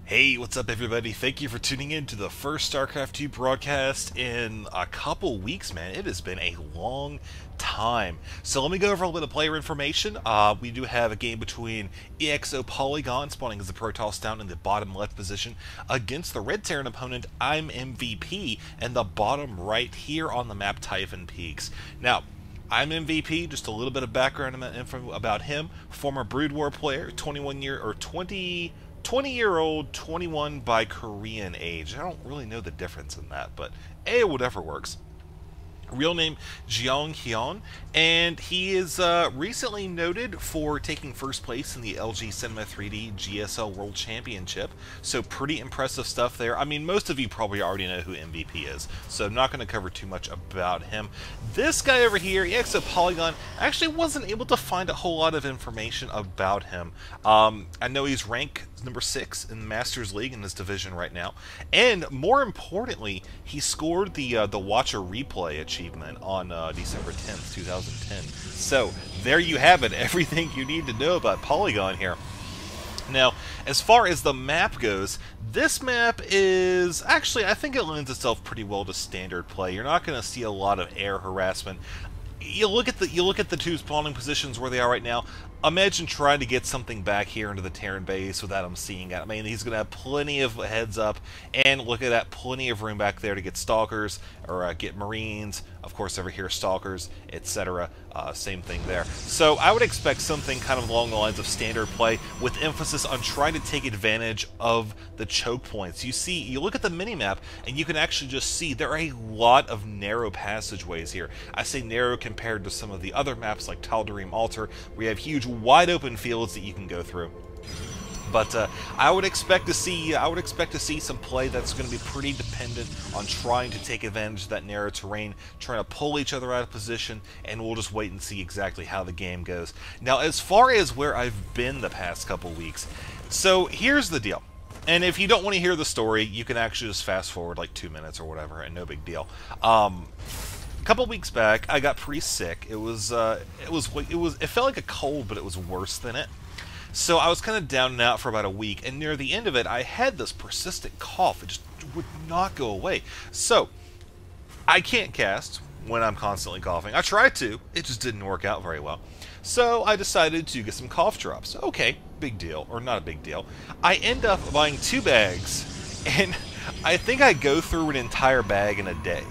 Hey, what's up everybody? Thank you for tuning in to the first Starcraft 2 broadcast in a couple weeks, man. It has been a long time. So let me go over a little bit of player information. We do have a game between eXoPolygon, spawning as the Protoss down in the bottom left position, against the Red Terran opponent, IMMvp, in the bottom right here on the map, Typhon Peaks. Now, IMMvp, just a little bit of background info about him. Former Brood War player, 20-year-old, 21 by Korean age. I don't really know the difference in that, but whatever works. Real name Jeong Hyun, and he is recently noted for taking first place in the LG Cinema 3D GSL World Championship, so pretty impressive stuff there. I mean, most of you probably already know who MVP is, so I'm not going to cover too much about him. This guy over here, eXoPolygon, actually wasn't able to find a whole lot of information about him. I know he's rank number 6 in the Masters League in this division right now, and more importantly, he scored the Watcher Replay achievement on December 10th, 2010. So there you have it, everything you need to know about Polygon here. Now, as far as the map goes, this map is actually, I think it lends itself pretty well to standard play. You're not going to see a lot of air harassment. You look at the two spawning positions where they are right now. Imagine trying to get something back here into the Terran base without him seeing it. I mean, he's going to have plenty of heads up, and look at that, plenty of room back there to get Stalkers, or get Marines, of course over here Stalkers, etc. Same thing there. So I would expect something kind of along the lines of standard play, with emphasis on trying to take advantage of the choke points. You look at the minimap, and you can actually just see there are a lot of narrow passageways here. I say narrow compared to some of the other maps like Tal'Darim Altar, where you have huge wide open fields that you can go through. But I would expect to see some play that's going to be pretty dependent on trying to take advantage of that narrow terrain, trying to pull each other out of position, and we'll just wait and see exactly how the game goes. Now, as far as where I've been the past couple weeks, so here's the deal. And if you don't want to hear the story, you can actually just fast forward like 2 minutes or whatever, and no big deal. A couple weeks back, I got pretty sick. It felt like a cold, but it was worse than it. So I was kind of down and out for about a week, and near the end of it, I had this persistent cough. It just would not go away. So I can't cast when I'm constantly coughing. I tried to. It just didn't work out very well. So I decided to get some cough drops. Okay, big deal, or not a big deal. I end up buying 2 bags, and I think I go through an entire bag in a day,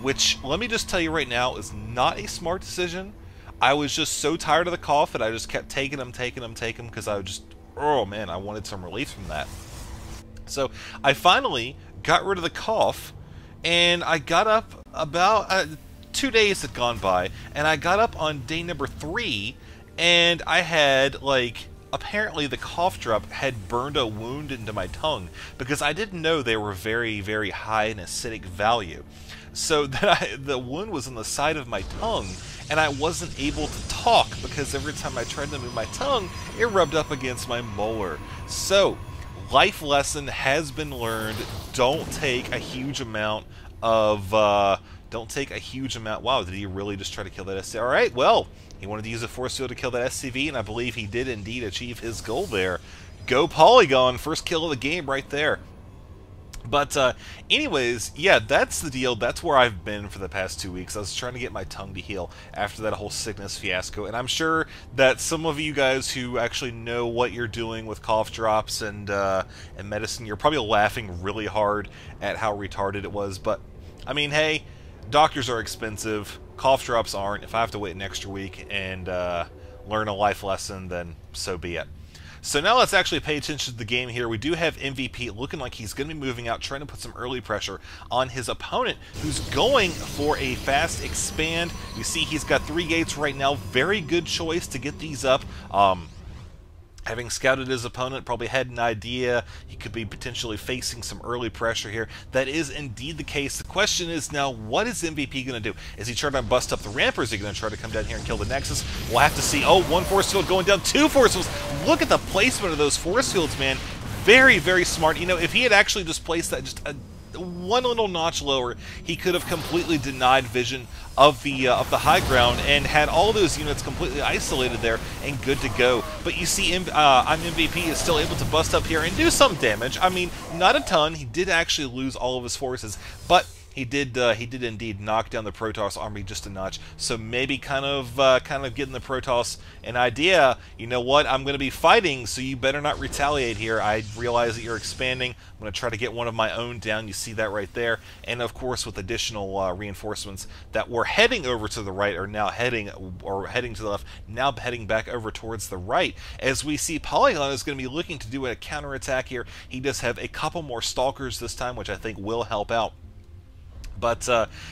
which, let me just tell you right now, is not a smart decision. I was just so tired of the cough that I just kept taking them, because I just, oh man, I wanted some relief from that. So I finally got rid of the cough, and I got up about 2 days had gone by, and I got up on day number 3, and I had, like, apparently the cough drop had burned a wound into my tongue, because I didn't know they were very, very high in acidic value. So the wound was on the side of my tongue, and I wasn't able to talk because every time I tried to move my tongue, it rubbed up against my molar. So, life lesson has been learned. Don't take a huge amount of, wow, did he really just try to kill that SCV? Alright, well, he wanted to use a force field to kill that SCV, and I believe he did indeed achieve his goal there. Go Polygon, first kill of the game right there. But anyways, yeah, that's the deal. That's where I've been for the past 2 weeks. I was trying to get my tongue to heal after that whole sickness fiasco, and I'm sure that some of you guys who actually know what you're doing with cough drops and medicine, you're probably laughing really hard at how retarded it was. But I mean, hey, doctors are expensive. Cough drops aren't. If I have to wait an extra week and learn a life lesson, then so be it. So now let's actually pay attention to the game here. We do have MVP looking like he's going to be moving out, trying to put some early pressure on his opponent, who's going for a fast expand. You see he's got 3 gates right now. Very good choice to get these up. Having scouted his opponent, probably had an idea he could be potentially facing some early pressure here. That is indeed the case. The question is now, what is MVP going to do? Is he trying to bust up the ramp, or is he going to try to come down here and kill the Nexus? We'll have to see. Oh, 1 force field going down, 2 force fields. Look at the placement of those force fields, man. Very, very smart. You know, if he had actually just placed that just one little notch lower, he could have completely denied vision of the high ground and had all those units completely isolated there and good to go. But you see, IMMvp is still able to bust up here and do some damage. I mean, not a ton. He did actually lose all of his forces, but he did indeed knock down the Protoss army just a notch. So maybe kind of getting the Protoss an idea. You know what? I'm going to be fighting, so you better not retaliate here. I realize that you're expanding. I'm going to try to get one of my own down. You see that right there. And of course, with additional reinforcements that were heading over to the right are now heading to the left. Now heading back over towards the right. As we see, Polygon is going to be looking to do a counterattack here. He does have a couple more Stalkers this time, which I think will help out. But,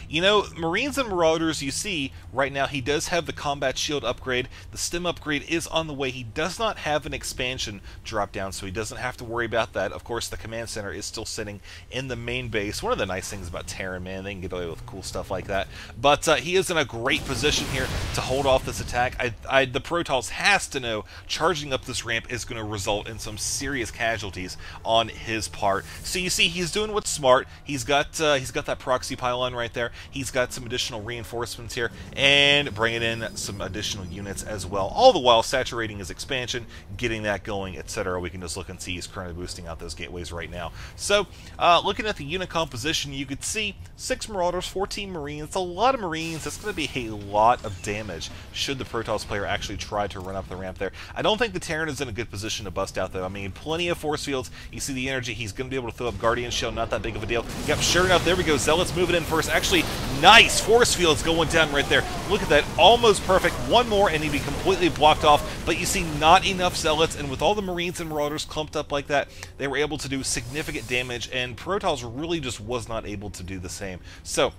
you know, Marines and Marauders, you see, right now he does have the combat shield upgrade. The stim upgrade is on the way. He does not have an expansion drop down, so he doesn't have to worry about that. Of course, the command center is still sitting in the main base. One of the nice things about Terran, man, they can get away with cool stuff like that. But he is in a great position here to hold off this attack. The Protoss has to know charging up this ramp is going to result in some serious casualties on his part. So you see, he's doing what's smart. He's got that proxy pylon right there. He's got some additional reinforcements here and bringing in some additional units as well, all the while saturating his expansion, getting that going, etc. We can just look and see he's currently boosting out those gateways right now. So looking at the unit composition, you could see 6 Marauders, 14 Marines, a lot of Marines. That's going to be a lot of damage should the Protoss player actually try to run up the ramp there. I don't think the Terran is in a good position to bust out, though. I mean, plenty of force fields. You see the energy. He's going to be able to throw up Guardian Shield, not that big of a deal. Yep, sure enough, there we go. Zealots moving in first. Actually, nice force fields going down right there. Look at that, almost perfect. One more and he'd be completely blocked off, but you see not enough Zealots, and with all the Marines and Marauders clumped up like that, they were able to do significant damage, and Protoss really just was not able to do the same. So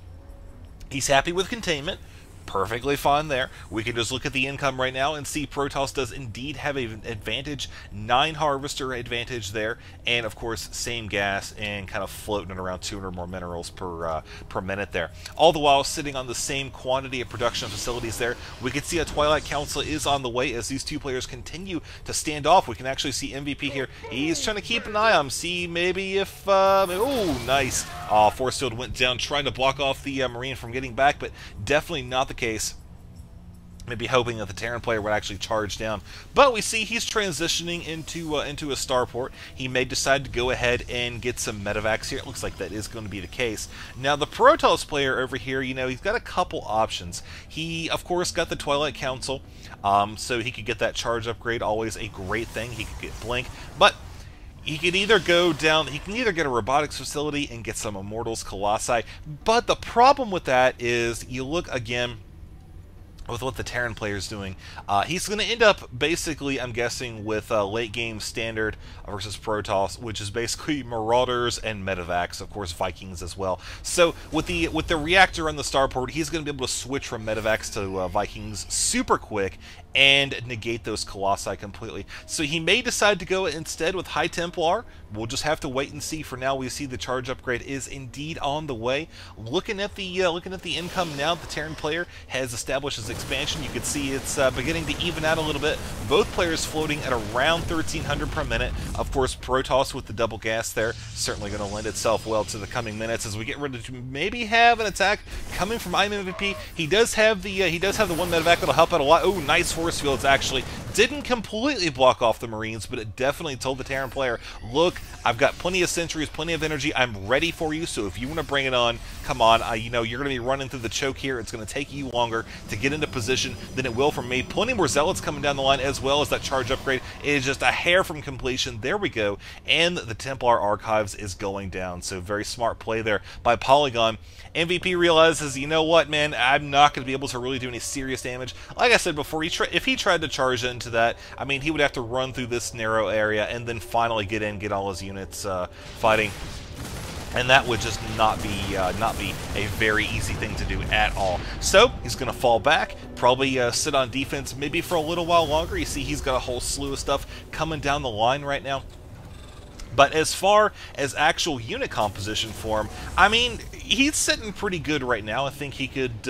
he's happy with containment. Perfectly fine there. We can just look at the income right now and see Protoss does indeed have an advantage, 9 Harvester advantage there, and of course same gas and kind of floating at around 200 more minerals per minute there. All the while sitting on the same quantity of production facilities there. We can see a Twilight Council is on the way as these two players continue to stand off. We can actually see MVP here. He's trying to keep an eye on him, see maybe if oh, nice. Force field went down trying to block off the Marine from getting back, but definitely not the case. Maybe hoping that the Terran player would actually charge down. But we see he's transitioning into a starport. He may decide to go ahead and get some medevacs here. It looks like that is going to be the case. Now, the Protoss player over here, you know, he's got a couple options. He, of course, got the Twilight Council, so he could get that charge upgrade, always a great thing. He could get Blink, but he can either go down, he can either get a robotics facility and get some Immortals Colossi, but the problem with that is, you look again with what the Terran player is doing, he's going to end up basically, I'm guessing, with late game standard versus Protoss, which is basically Marauders and Medevacs, of course Vikings as well. So with the reactor on the starport, he's going to be able to switch from Medevacs to Vikings super quick and negate those Colossi completely. So he may decide to go instead with High Templar. We'll just have to wait and see. For now, we see the charge upgrade is indeed on the way. Looking at the income now, the Terran player has established his expansion. You can see it's beginning to even out a little bit. Both players floating at around 1,300 per minute. Of course, Protoss with the double gas there, certainly going to lend itself well to the coming minutes as we get ready to maybe have an attack coming from IMMvp. He does have the one medevac that'll help out a lot. Oh, nice force fields actually. Didn't completely block off the Marines, but it definitely told the Terran player, look, I've got plenty of sentries, plenty of energy, I'm ready for you, so if you want to bring it on, come on. You know, you're going to be running through the choke here. It's going to take you longer to get into position than it will for me. Plenty more Zealots coming down the line, as well as that charge upgrade. It is just a hair from completion. There we go. And the Templar Archives is going down, so very smart play there by Polygon. MVP realizes, you know what, man, I'm not going to be able to really do any serious damage. Like I said before, if he tried to charge into that, I mean, he would have to run through this narrow area and then finally get in, get all his units fighting. And that would just not be a very easy thing to do at all. So he's going to fall back, probably sit on defense maybe for a little while longer. You see he's got a whole slew of stuff coming down the line right now. But as far as actual unit composition for him, I mean, he's sitting pretty good right now. I think he could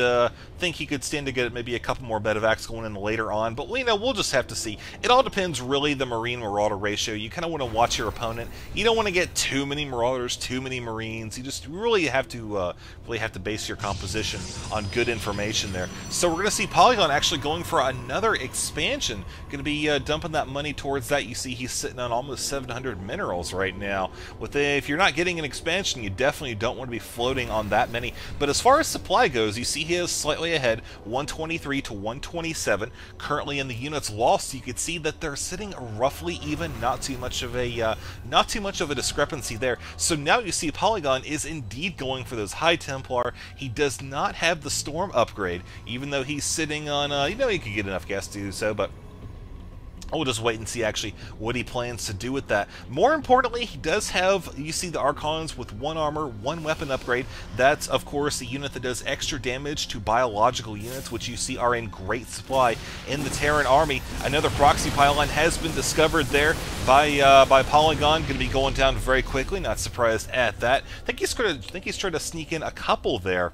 stand to get maybe a couple more medevacs going in later on. But we'll just have to see. It all depends really the Marine Marauder ratio. You kind of want to watch your opponent. You don't want to get too many Marauders, too many Marines. You just really have to base your composition on good information there. So we're going to see Polygon actually going for another expansion. Going to be dumping that money towards that. You see he's sitting on almost 700 minerals right now. If you're not getting an expansion, you definitely don't want to be floating on that many. But as far as supply goes, you see he is slightly ahead, 123 to 127. Currently in the units lost, you can see that they're sitting roughly even. Not too much of a discrepancy there. So now you see Polygon is indeed going for those High Templar. He does not have the Storm upgrade, even though he's sitting on he could get enough gas to do so, but we'll just wait and see actually what he plans to do with that. More importantly, he does have, you see the Archons with 1 armor, 1 weapon upgrade. That's, of course, the unit that does extra damage to biological units, which you see are in great supply in the Terran army. Another proxy pylon has been discovered there by Polygon. Going to be going down very quickly. Not surprised at that. I think he's trying to sneak in a couple there,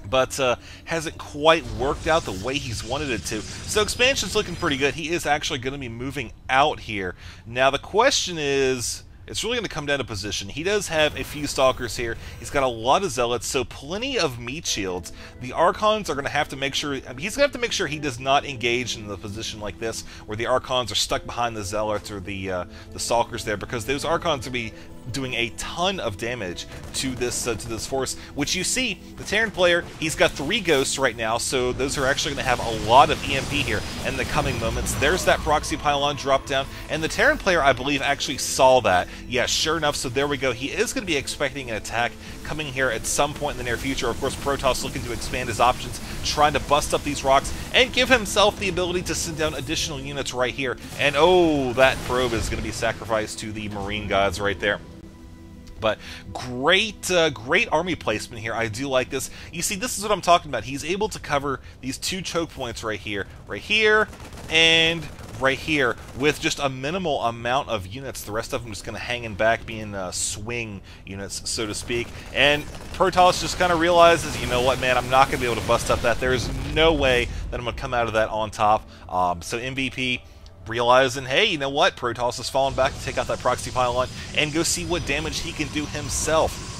but hasn't quite worked out the way he's wanted it to. So expansion's looking pretty good. He is actually going to be moving out here. Now the question is, it's really going to come down to position. He does have a few Stalkers here. He's got a lot of Zealots, so plenty of meat shields. The Archons are going to have to make sure, he's going to have to make sure he does not engage in the position like this, where the Archons are stuck behind the Zealots or the Stalkers there, because those Archons will be doing a ton of damage to this force, which you see, the Terran player, he's got 3 Ghosts right now, so those are actually going to have a lot of EMP here in the coming moments. There's that proxy pylon drop down, and the Terran player, I believe, actually saw that. Yeah, sure enough, so there we go. He is going to be expecting an attack coming here at some point in the near future. Of course, Protoss looking to expand his options, trying to bust up these rocks, and give himself the ability to send down additional units right here. And oh, that probe is going to be sacrificed to the Marine gods right there. But great army placement here. I do like this. You see, this is what I'm talking about. He's able to cover these 2 choke points right here, and right here with just a minimal amount of units. The rest of them just going to hang in back, being swing units, so to speak. And Protoss just kind of realizes, you know what, man, I'm not going to be able to bust up that. There's no way that I'm going to come out of that on top. So MVP realizing, hey, you know what, Protoss has fallen back to take out that proxy pylon and go see what damage he can do himself.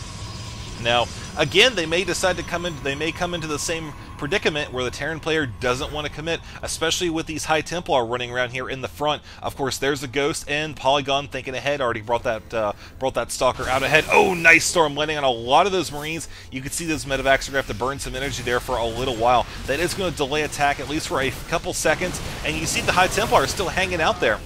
Now, again, they may decide to come into the same predicament where the Terran player doesn't want to commit, especially with these High Templar running around here in the front. Of course, there's a Ghost, and Polygon thinking ahead, already brought that Stalker out ahead. Oh, nice Storm landing on a lot of those Marines. You can see those medevacs are going to have to burn some energy there for a little while. That is going to delay attack at least for a couple seconds, and you see the High Templar is still hanging out there.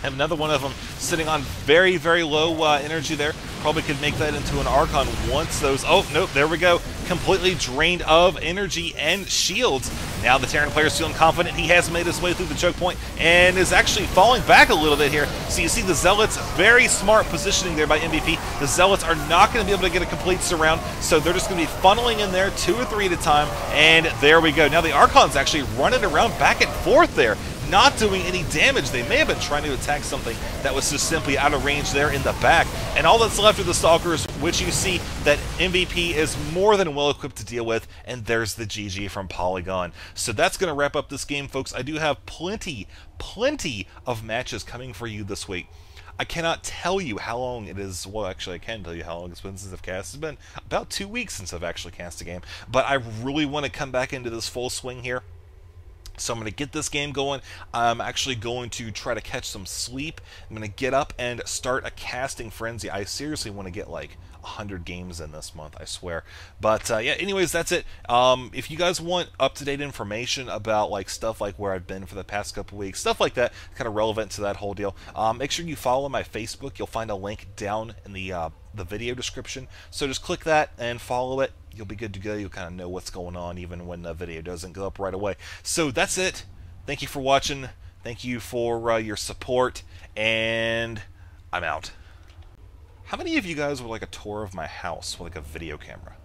Have another one of them sitting on very, very low energy there. Probably could make that into an Archon once those... Oh, nope, there we go. Completely drained of energy and shields. Now the Terran player is feeling confident. He has made his way through the choke point and is actually falling back a little bit here. So you see the Zealots, very smart positioning there by MVP. The Zealots are not going to be able to get a complete surround, so they're just going to be funneling in there 2 or 3 at a time. And there we go. Now the Archon's actually running around back and forth there, not doing any damage. They may have been trying to attack something that was just simply out of range there in the back. And all that's left are the Stalkers, which you see that MVP is more than well equipped to deal with, and there's the GG from Polygon. So that's going to wrap up this game, folks. I do have plenty of matches coming for you this week. I cannot tell you how long it is. Well, actually, I can tell you how long it's been since I've cast. It's been about 2 weeks since I've actually cast a game. But I really want to come back into this full swing here. So I'm going to get this game going. I'm actually going to try to catch some sleep. I'm going to get up and start a casting frenzy. I seriously want to get like 100 games in this month, I swear. But yeah, anyways, that's it. If you guys want up-to-date information about like stuff like where I've been for the past couple weeks, stuff like that, kind of relevant to that whole deal, make sure you follow my Facebook. You'll find a link down in the video description. So just click that and follow it. You'll be good to go. You'll kind of know what's going on even when the video doesn't go up right away. So that's it. Thank you for watching. Thank you for your support, and I'm out. How many of you guys would like a tour of my house with like a video camera?